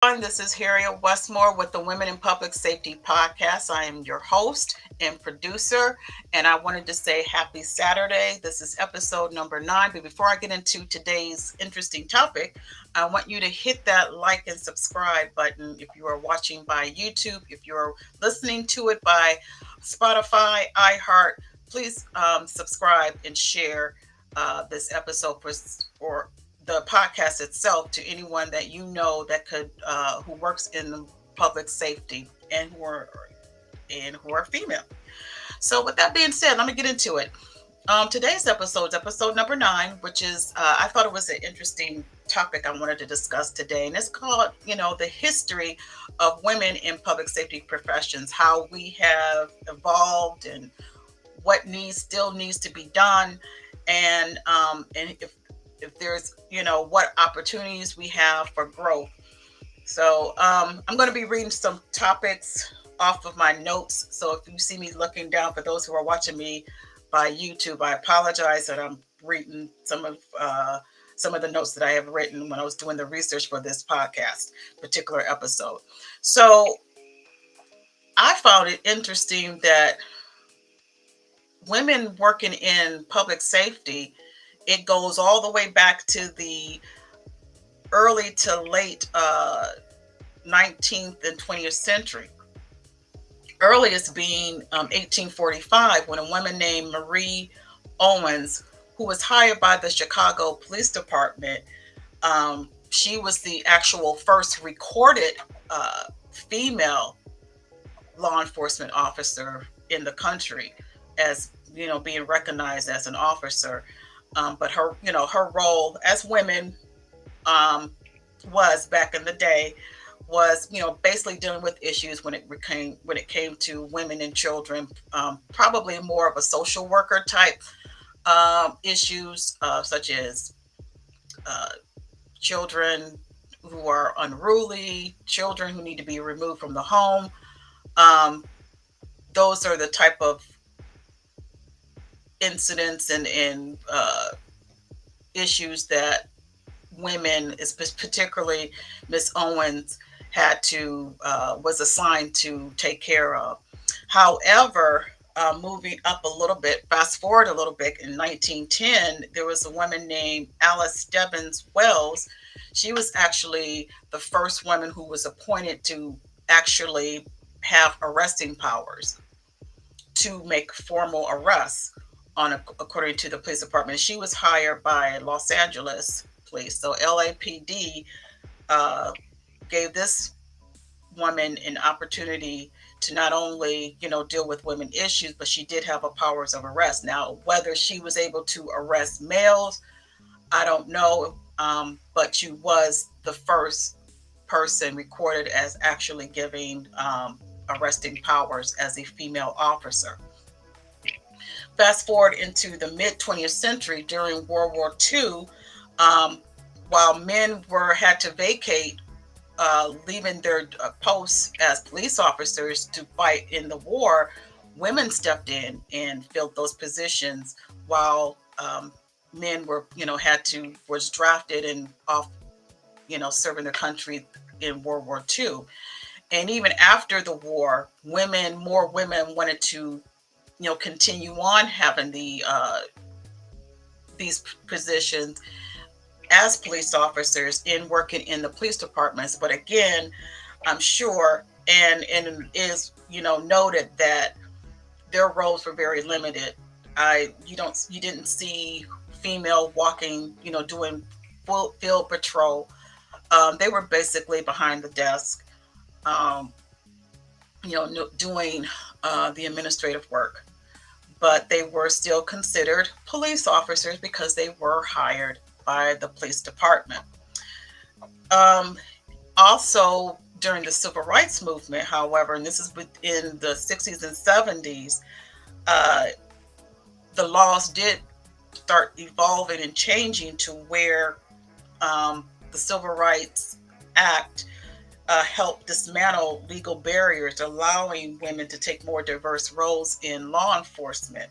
This is Harriet Westmore with the Women in Public Safety Podcast. I am your host and producer, and I wanted to say happy Saturday. This is episode number 9. But before I get into today's interesting topic, I want you to hit that like and subscribe button if you are watching by YouTube, if you're listening to it by Spotify, iHeart. Please subscribe and share this episode for the podcast itself to anyone that you know that could who works in public safety and who are female. So with that being said, let me get into it. Today's episode is episode number 9, which is I thought it was an interesting topic I wanted to discuss today, and it's called the history of women in public safety professions, how we have evolved and what still needs to be done, and if there's what opportunities we have for growth. So I'm going to be reading some topics off of my notes. So if you see me looking down, for those who are watching me by YouTube, I apologize that I'm reading some of the notes that I have written when I was doing the research for this podcast particular episode. So I found it interesting that women working in public safety, it goes all the way back to the early to late 19th and 20th century. Earliest being 1845, when a woman named Marie Owens, who was hired by the Chicago Police Department, she was the actual first recorded female law enforcement officer in the country, as being recognized as an officer. But her role, as women was back in the day, was basically dealing with issues when it came to women and children, probably more of a social worker type issues, such as uh, children who are unruly, children who need to be removed from the home. Um, those are the type of incidents and issues that women, particularly Miss Owens, was assigned to take care of. However, moving up a little bit, fast forward a little bit, in 1910, there was a woman named Alice Stebbins Wells. She was actually the first woman who was appointed to actually have arresting powers to make formal arrests according to the police department. She was hired by Los Angeles police. So LAPD uh, gave this woman an opportunity to not only deal with women issues, but she did have a powers of arrest. Now, whether she was able to arrest males, I don't know, but she was the first person recorded as actually giving arresting powers as a female officer. Fast forward into the mid 20th century, during World War II, um, while men had to vacate, leaving their posts as police officers to fight in the war, women stepped in and filled those positions, while men was drafted and off, serving their country in World War II. And even after the war, more women wanted to, continue on having these positions as police officers in working in the police departments. But again, I'm sure and it is noted that their roles were very limited. You didn't see female walking, doing full field patrol. They were basically behind the desk, um, doing the administrative work. But they were still considered police officers because they were hired by the police department. Um, Also, during the civil rights movement, however, and this is within the 60s and 70s, uh, the laws did start evolving and changing to where the Civil Rights Act helped dismantle legal barriers, allowing women to take more diverse roles in law enforcement.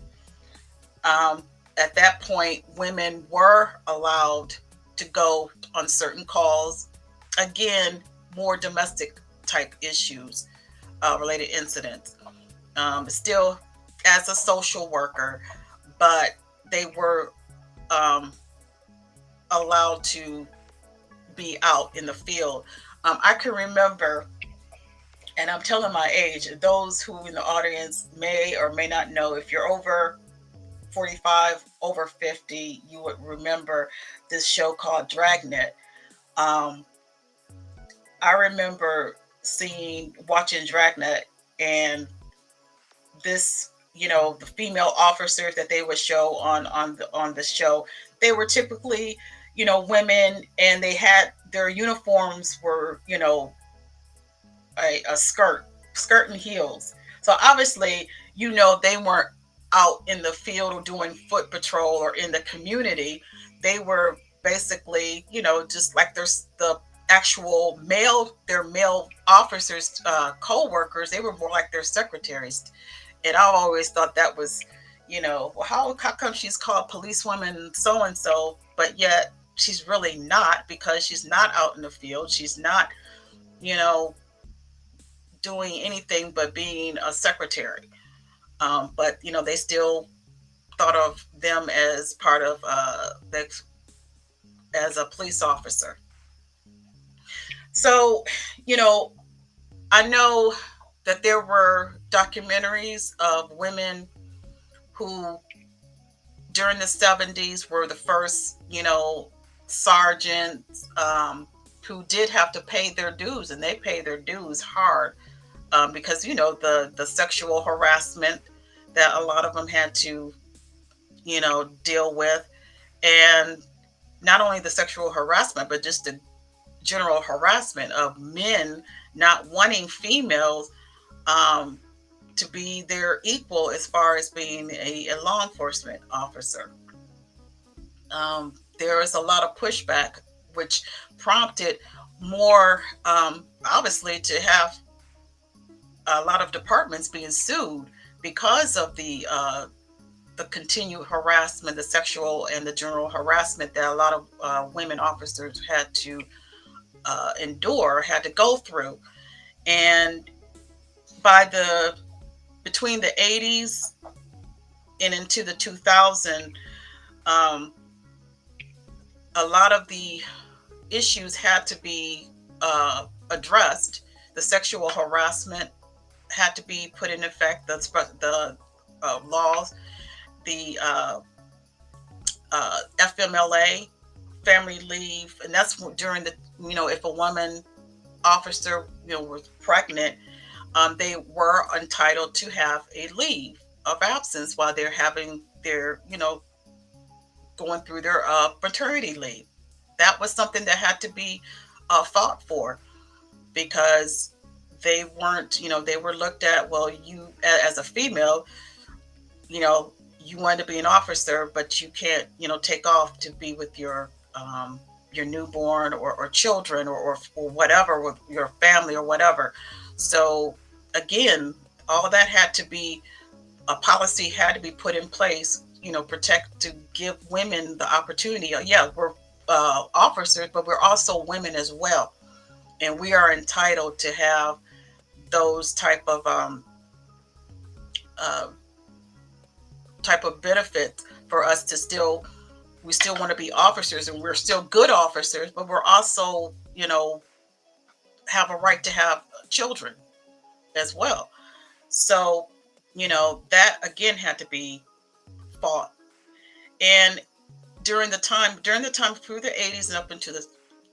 Um, at that point, women were allowed to go on certain calls. Again, more domestic type issues, related incidents. Still as a social worker, but they were um, allowed to be out in the field. I can remember, and I'm telling my age, those who in the audience may or may not know, if you're over 45, over 50, you would remember this show called Dragnet. Um, I remember watching Dragnet, and this, the female officers that they would show on the show, they were typically, women, and they had their uniforms were, a skirt and heels. So obviously, they weren't out in the field or doing foot patrol or in the community. They were basically, just like there's the actual their male officers, co-workers. They were more like their secretaries. And I've always thought that was, well, how come she's called policewoman so and so, but yet she's really not, because she's not out in the field. She's not, you know, doing anything but being a secretary. But they still thought of them as part of as a police officer. So, you know, I know that there were documentaries of women who during the 70s were the first, sergeants, who did have to pay their dues, and they pay their dues hard, because the sexual harassment that a lot of them had to deal with, and not only the sexual harassment, but just the general harassment of men not wanting females, um, to be their equal as far as being a law enforcement officer. There is a lot of pushback, which prompted more, obviously, to have a lot of departments being sued because of the continued harassment, the sexual and the general harassment that a lot of women officers had to endure, had to go through. And by the between the 80s and into the 2000s, um, a lot of the issues had to be addressed. The sexual harassment had to be put in effect. The laws, the FMLA, family leave, and that's during the if a woman officer was pregnant, they were entitled to have a leave of absence while they're having their going through their maternity leave. That was something that had to be fought for, because they weren't, they were looked at, well, you as a female, you know, you want to be an officer, but you can't, take off to be with your newborn or children or whatever, with your family or whatever. So again, all that had to be, a policy had to be put in place, protect, to give women the opportunity. Yeah, we're officers, but we're also women as well, and we are entitled to have those uh, type of benefits for us to still, we still want to be officers, and we're still good officers, but we're also, have a right to have children as well. So, that again had to be fought. And during the time through the 80s and up into the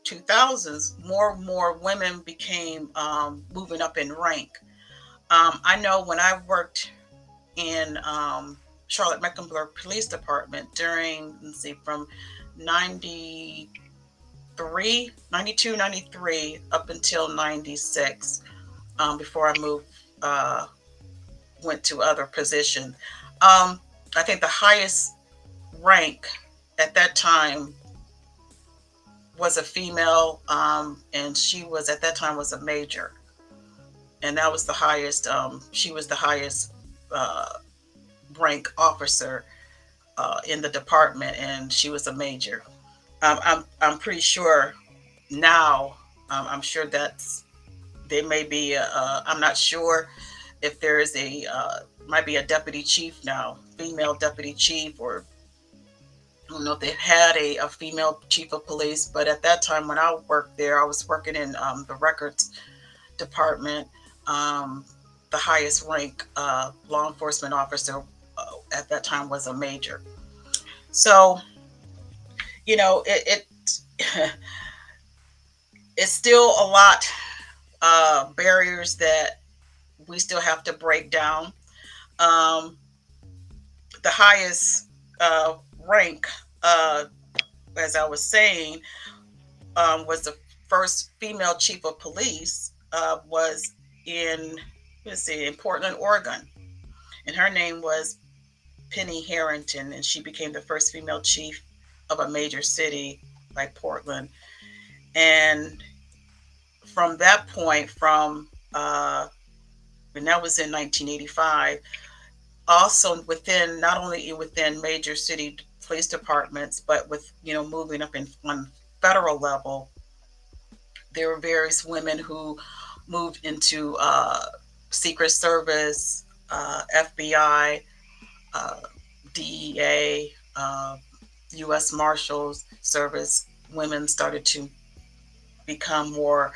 2000s, more and more women became, moving up in rank. I know when I worked in, Charlotte Mecklenburg Police Department during, let's see, from 93, 92, 93 up until 96, before I went to other positions. I think the highest rank at that time was a female, and she was at that time was a major, and that was the highest. She was the highest uh, rank officer in the department, and she was a major. I'm pretty sure now. I'm sure that's there may be I'm not sure if there is a might be a deputy chief now, female deputy chief, or I don't know if they've had a female chief of police. But at that time when I worked there, I was working in the records department. Um, the highest rank law enforcement officer at that time was a major. So it it's still a lot barriers that we still have to break down. Um, the highest rank, uh, as I was saying, was the first female chief of police. Was in let's see, in Portland, Oregon, and her name was Penny Harrington, and she became the first female chief of a major city like Portland. And from that point, and that was in 1985. Also, within not only within major city police departments, but with moving up in on federal level, there were various women who moved into Secret Service, FBI, uh, DEA, U.S. Marshals Service. Women started to become more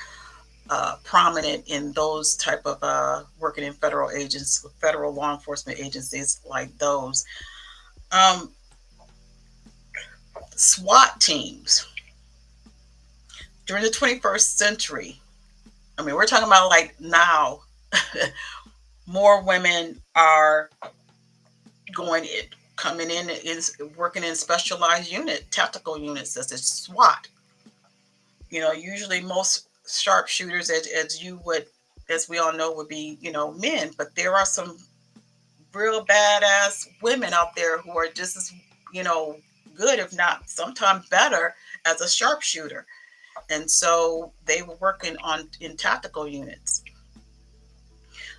prominent in those type of working in federal law enforcement agencies like those. Um, SWAT teams during the 21st century. I mean, we're talking about like now, more women are going in, coming in, is working in specialized tactical units such as SWAT. Usually most sharpshooters, as we all know, would be men, but there are some real badass women out there who are just as you know good, if not sometimes better, as a sharpshooter. And so they were working on in tactical units.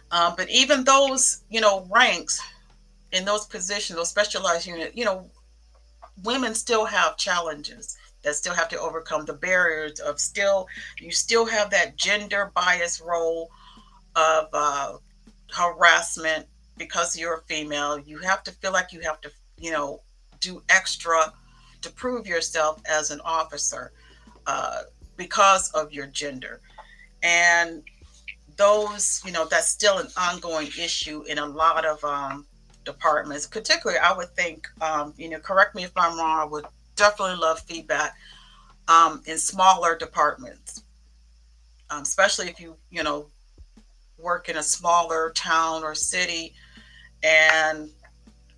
But even those ranks in those positions, those specialized units, women still have challenges that still have to overcome the barriers of still you still have that gender bias role of harassment. Because you're a female, you have to feel like you have to do extra to prove yourself as an officer, uh, because of your gender. And that's still an ongoing issue in a lot of departments. Particularly, I would think, correct me if I'm wrong, I would definitely love feedback in smaller departments, especially if you work in a smaller town or city, and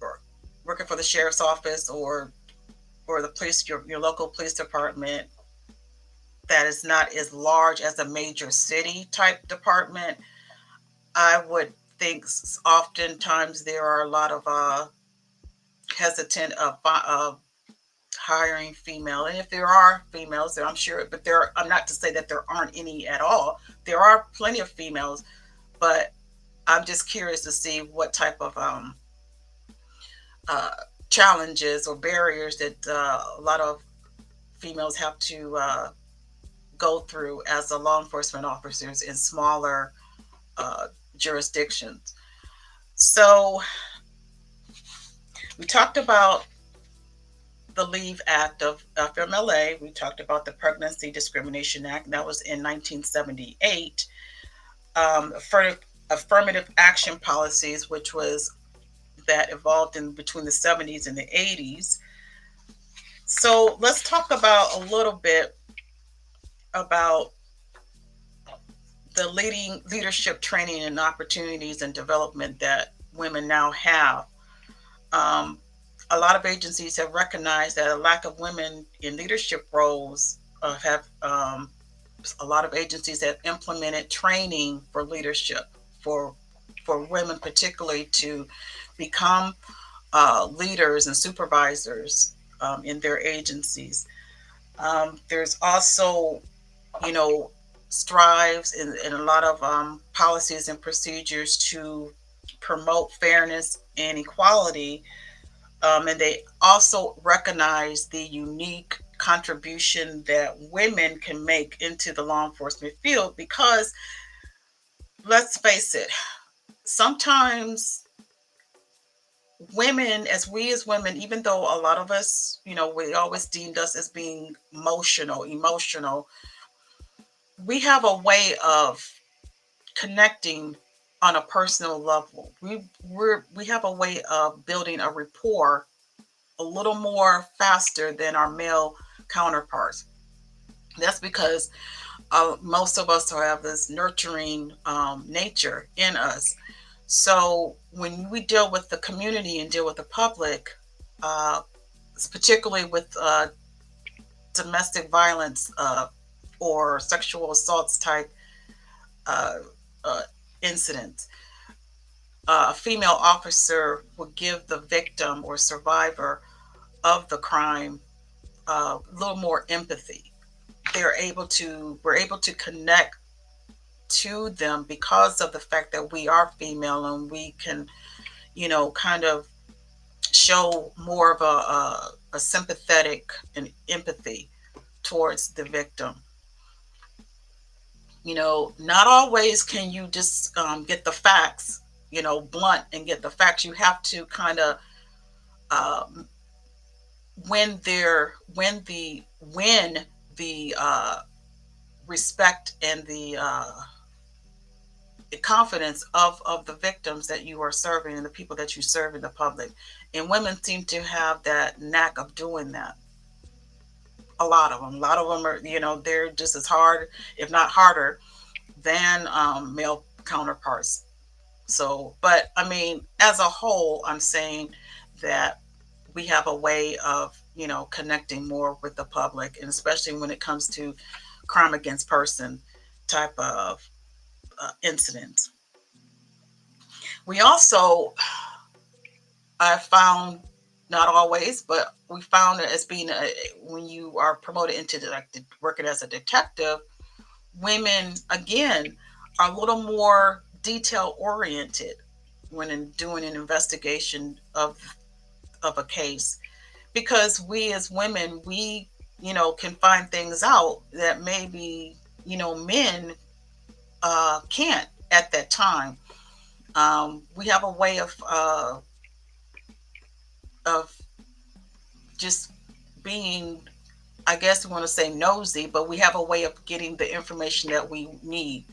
or working for the sheriff's office, or the police, your local police department, that is not as large as a major city type department. I would think oftentimes there are a lot of hesitant of hiring female. And if there are females there, I'm sure, but I'm not to say that there aren't any at all. There are plenty of females, but I'm just curious to see what type of uh, challenges or barriers that a lot of females have to go through as a law enforcement officers in smaller uh, jurisdictions. So we talked about the Leave Act of FMLA. We talked about the Pregnancy Discrimination Act. That was in 1978. Affirmative action policies, which was that evolved in between the 70s and the 80s. So let's talk about a little bit about the leadership training and opportunities and development that women now have. Um, a lot of agencies have recognized that a lack of women in leadership roles have a lot of agencies have implemented training for leadership for women, particularly to become leaders and supervisors in their agencies. There's also, you know, strives in a lot of policies and procedures to promote fairness and equality. And they also recognize the unique contribution that women can make into the law enforcement field, because let's face it, sometimes women, as women, even though a lot of us, we always deemed us as being emotional, we have a way of connecting on a personal level. We have a way of building a rapport a little more faster than our male counterparts. That's because most of us have this nurturing nature in us. So when we deal with the community and deal with the public, uh, particularly with domestic violence or sexual assaults type uh, uh, incidents, a female officer would give the victim or survivor of the crime a little more empathy. We're able to connect to them because of the fact that we are female, and we can, kind of show more of a sympathetic and empathy towards the victim. Not always can you just get the facts, blunt and get the facts. You have to kind of um, when the respect and the confidence of the victims that you are serving and the people that you serve in the public. And women seem to have that knack of doing that. A lot of them are, they're just as hard, if not harder, than male counterparts. So, but I mean, as a whole, I'm saying that we have a way of, connecting more with the public, and especially when it comes to crime against person type of incidents. We also, I found, not always, but we found it as being when you are promoted into working as a detective, women again are a little more detail oriented when doing an investigation of a case, because we as women, we, can find things out that maybe, men can't at that time. We have a way of just being, I guess we want to say nosy, but we have a way of getting the information that we need,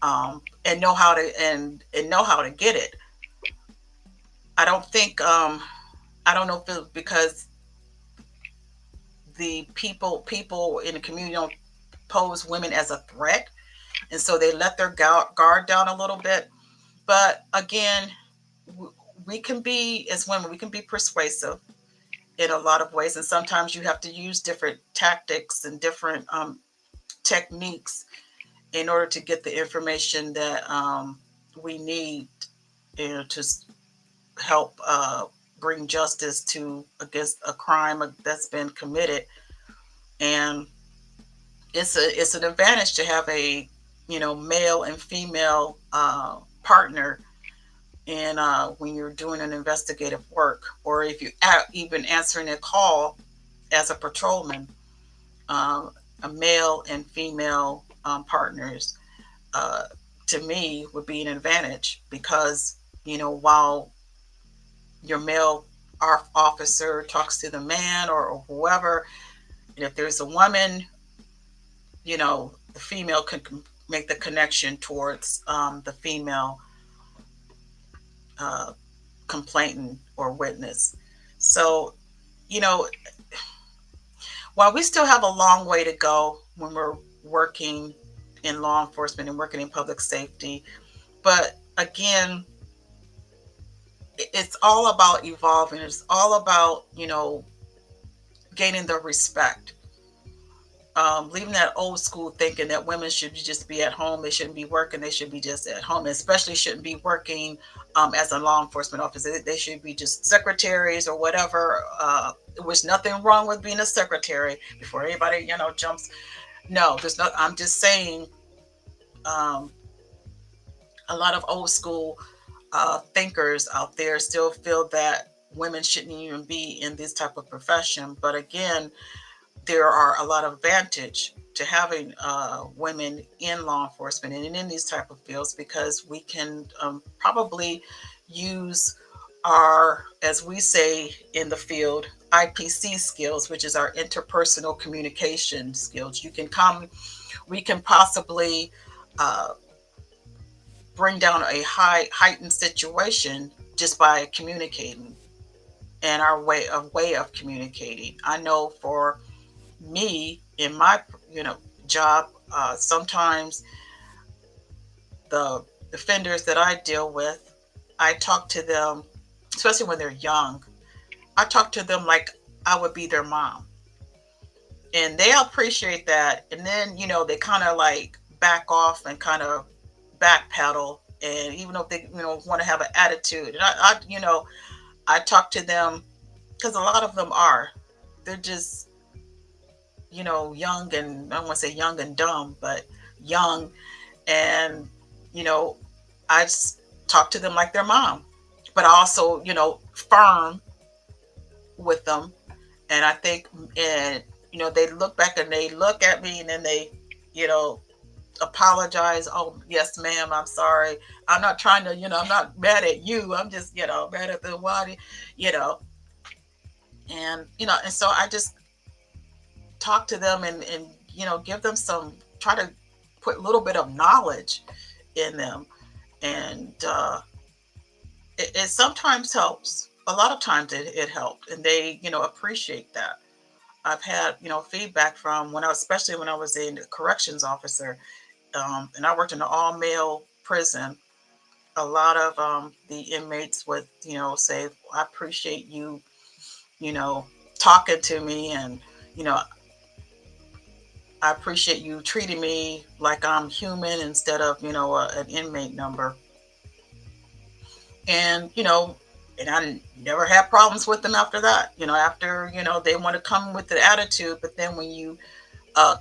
and know how to and know how to get it. I don't think I don't know if it's because the people in the community don't pose women as a threat, and so they let their guard down a little bit. But again, we can be, as women, we can be persuasive in a lot of ways, and sometimes you have to use different tactics and different techniques in order to get the information that we need, to help bring justice to against a crime that's been committed. And it's an advantage to have a, male and female partner in when you're doing an investigative work, or if you even answering a call as a patrolman. um, a male and female partners, uh, to me, would be an advantage, because, while your male officer talks to the man, or whoever, and if there's a woman, the female can make the connection towards the female uh, complainant or witness. So, you know, while we still have a long way to go when we're working in law enforcement and working in public safety, but again, it's all about evolving. It's all about, gaining the respect. Leaving that old school thinking that women should just be at home, they shouldn't be working, they should be just at home, especially shouldn't be working as a law enforcement officer. They should be just secretaries or whatever. There's nothing wrong with being a secretary. Before anybody, jumps. No, there's no. I'm just saying, um, a lot of old school thinkers out there still feel that women shouldn't even be in this type of profession. But again, there are a lot of advantage to having women in law enforcement and in these type of fields, because we can probably use our, as we say in the field, IPC skills, which is our interpersonal communication skills. You can come, we can possibly uh, bring down a heightened situation just by communicating, and our way of communicating. I know for me in my job, sometimes the offenders that I deal with, I talk to them, especially when they're young. I talk to them like I would be their mom, and they appreciate that. And then they kind of like back off and kind of backpedal, and even though they want to have an attitude, and I talk to them, because a lot of them they're just young, and I don't want to say young and dumb, but young. And, you know, I just talk to them like their mom, but also, firm with them. And I think, and, they look back and they look at me, and then they, you know, apologize. Oh, yes, ma'am, I'm sorry. I'm not trying to, I'm not mad at you. I'm just, mad at the body, you know, and so I just talk to them, and give them some, try to put a little bit of knowledge in them. And it sometimes helps. A lot of times it helped, and they appreciate that. I've had feedback from when especially when I was a corrections officer, and I worked in an all male prison. A lot of the inmates would say, I appreciate you you know talking to me, and you know I appreciate you treating me like I'm human instead of an inmate number. And and I never had problems with them after that. After they want to come with the attitude, but then when you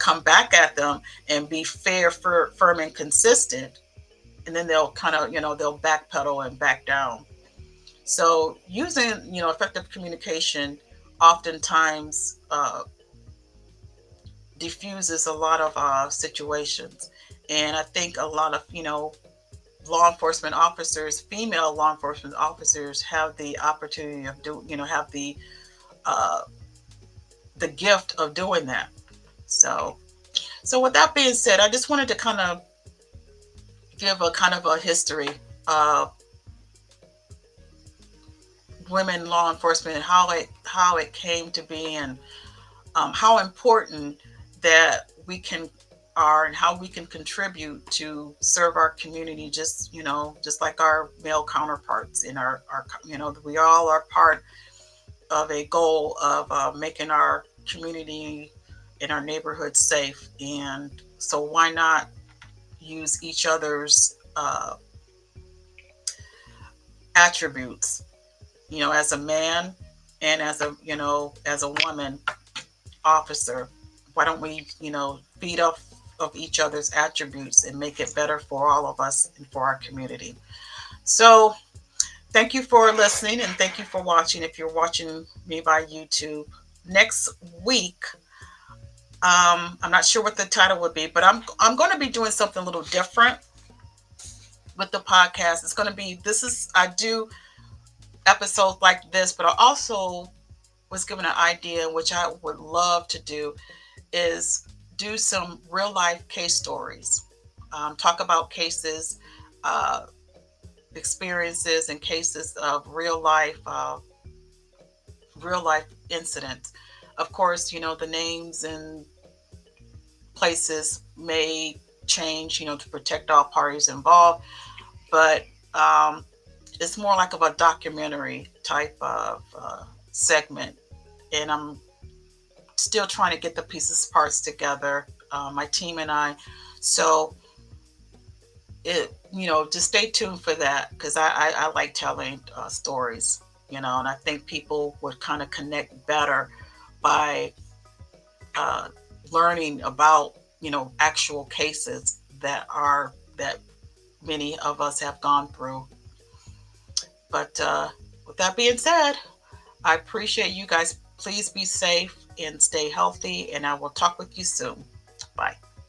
come back at them and be fair, firm, and consistent, and then they'll kind of they'll backpedal and back down. So using effective communication oftentimes diffuses a lot of situations. And I think a lot of law enforcement officers, female law enforcement officers, have the opportunity of have uh, the gift of doing that. So with that being said, I just wanted to kind of give a kind of a history of women law enforcement, and how it came to be, and how important that we can are, and how we can contribute to serve our community, just like our male counterparts in our we all are part of a goal of making our community and our neighborhood safe. And so why not use each other's attributes, as a man and as a woman officer. Why don't we feed off of each other's attributes and make it better for all of us and for our community? So thank you for listening, and thank you for watching. If you're watching me by YouTube, next week, I'm not sure what the title would be, but I'm going to be doing something a little different with the podcast. It's going to be, I do episodes like this, but I also was given an idea, which I would love to do, is do some real life case stories, talk about cases, uh, experiences, and cases of real life incidents. Of course, the names and places may change, to protect all parties involved, but it's more like of a documentary type of segment. And I'm still trying to get the pieces parts together, my team and I. So just stay tuned for that, because I like telling stories, and I think people would kind of connect better by uh, learning about actual cases that many of us have gone through. But with that being said, I appreciate you guys. Please be safe. and stay healthy. And I will talk with you soon. Bye.